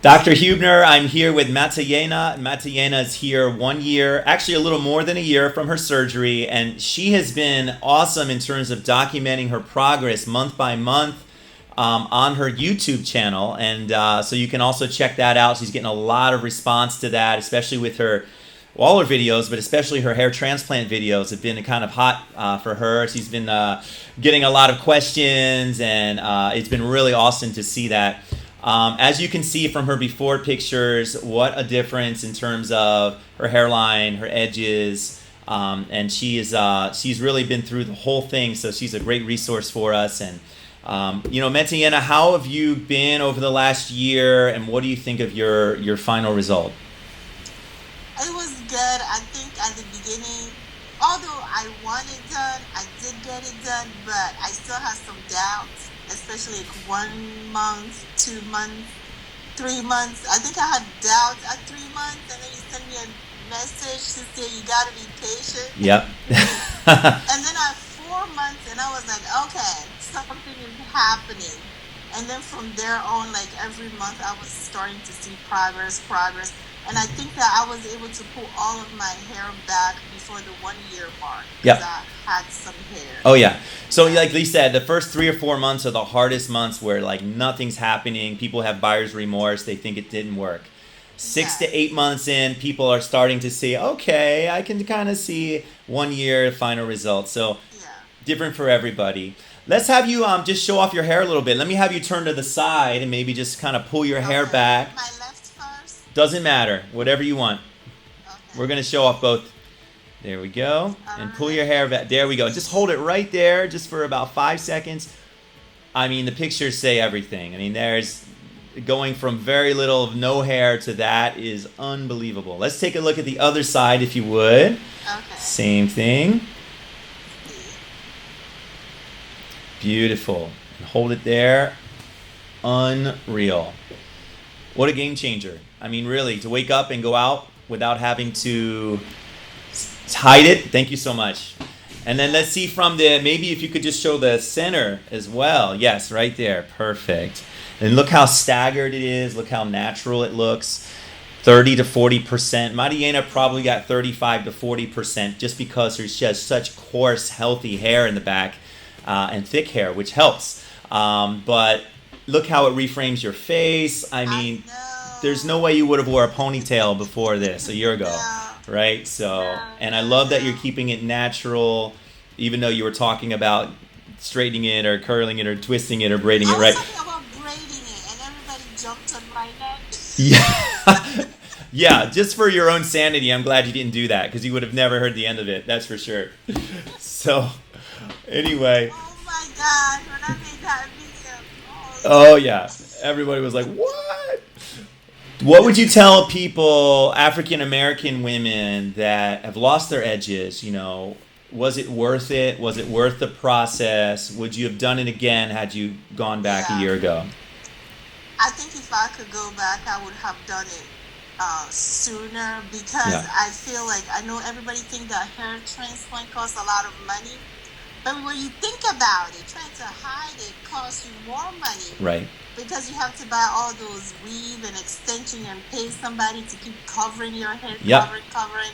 Dr. Huebner, I'm here with Mateyena. Mateyena is here 1 year, actually a little more than a year from her surgery, and she has been awesome in terms of documenting her progress month by month on her YouTube channel. And so you can also check that out. She's getting a lot of response to that, especially with her, all her videos, but especially her hair transplant videos have been kind of hot for her. She's been getting a lot of questions, and it's been really awesome to see that. As you can see from her before pictures, what a difference in terms of her hairline, her edges, and she's really been through the whole thing, so she's a great resource for us. And Meteyena, how have you been over the last year, and what do you think of your final result? It was good. I think at the beginning, although I want it done, I did get it done, but I still have some doubts, especially like 1 month, 2 months, 3 months. I think I had doubts at 3 months, and then you sent me a message to say you got to be patient. Yep. And then at 4 months, and I was like, okay, something is happening. And then from there on, like every month, I was starting to see progress. And I think that I was able to pull all of my hair back before the 1 year mark. Yep. I had some hair. Oh yeah. So like Lee said, the first 3 or 4 months are the hardest months where like nothing's happening. People have buyer's remorse. They think it didn't work. 6 to 8 months in, people are starting to see, okay, I can kind of see 1 year final results. So different for everybody. Let's have you just show off your hair a little bit. Let me have you turn to the side and maybe just kind of pull your hair back. My left first? Doesn't matter. Whatever you want. Okay. We're going to show off both. There we go. And pull your hair back. There we go. Just hold it right there just for about 5 seconds. I mean, the pictures say everything. I mean, there's going from very little of no hair to that is unbelievable. Let's take a look at the other side if you would. Okay. Same thing. Beautiful. And hold it there. Unreal. What a game changer. I mean, really, to wake up and go out without having to hide it. Thank you so much. And then let's see from the, maybe if you could just show the center as well. Yes, right there. Perfect. And look how staggered it is. Look how natural it looks. 30 to 40%. Meteyena probably got 35 to 40% just because there's just such coarse, healthy hair in the back and thick hair, which helps. But look how it reframes your face. I mean, there's no way you would have wore a ponytail before this a year ago, right? So, and I love that you're keeping it natural, even though you were talking about straightening it or curling it or twisting it or braiding it, right? I was talking about braiding it, and everybody jumped on my neck. Yeah. Yeah, just for your own sanity, I'm glad you didn't do that because you would have never heard the end of it, that's for sure. So, anyway. Oh my God, when I made that video. Oh yeah, everybody was like, what? What would you tell people, African American women that have lost their edges, was it worth it? Was it worth the process? Would you have done it again had you gone back a year ago? I think if I could go back, I would have done it sooner because I feel like I know everybody thinks that hair transplant costs a lot of money, but when you think about it, trying to hide it costs you more money, right? Because you have to buy all those weave and extension and pay somebody to keep covering your head, covering.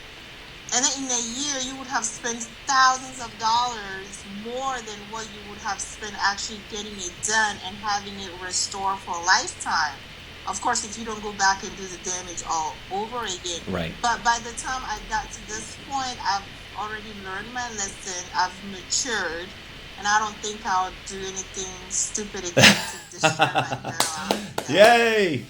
And then in a year, you would have spent thousands of dollars more than what you would have spent actually getting it done and having it restored for a lifetime. Of course, if you don't go back and do the damage all over again. Right. But by the time I got to this point, I've already learned my lesson. I've matured. And I don't think I'll do anything stupid again to destroy my hair. Yay!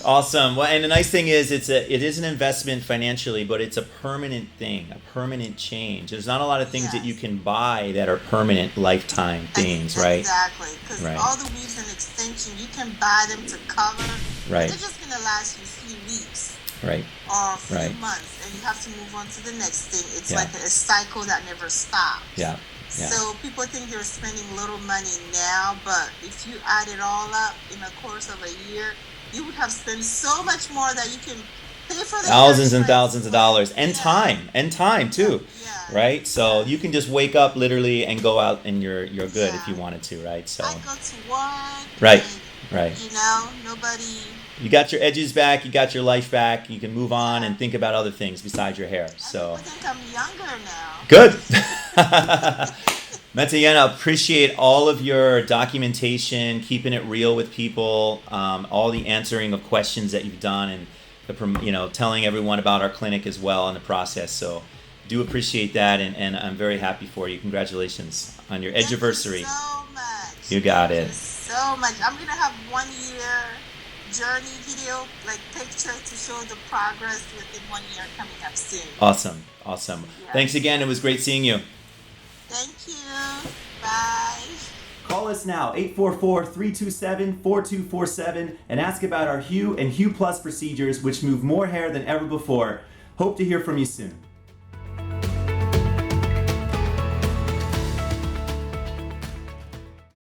Awesome. Well, and the nice thing is it is an investment financially, but it's a permanent thing, a permanent change. There's not a lot of things that you can buy that are permanent lifetime things, right? Exactly. Because all the weaves and extension, you can buy them to cover. Right. They're just going to last you a few weeks. Right. Or a few months. And you have to move on to the next thing. It's like a cycle that never stops. Yeah. Yeah. So people think you're spending little money now, but if you add it all up in the course of a year, you would have spent so much more that you can pay for the thousands and thousands of dollars and time too, right? So you can just wake up literally and go out and you're good if you wanted to, right? So I go to work. Right. And, nobody You got your edges back, you got your life back, you can move on and think about other things besides your hair. So I think I'm younger now. good. Meteyena, appreciate all of your documentation, keeping it real with people, all the answering of questions that you've done, and the, telling everyone about our clinic as well in the process. So do appreciate that, and I'm very happy for you. Congratulations on your edgiversary. Thank you so much. You got Thank it. you so much. I'm gonna have 1 year journey video, like picture, to show the progress within 1 year coming up soon. Awesome. Yeah. Thanks again. It was great seeing you. Thank you. Bye. Call us now, 844-327-4247, and ask about our Hue and Hue Plus procedures, which move more hair than ever before. Hope to hear from you soon.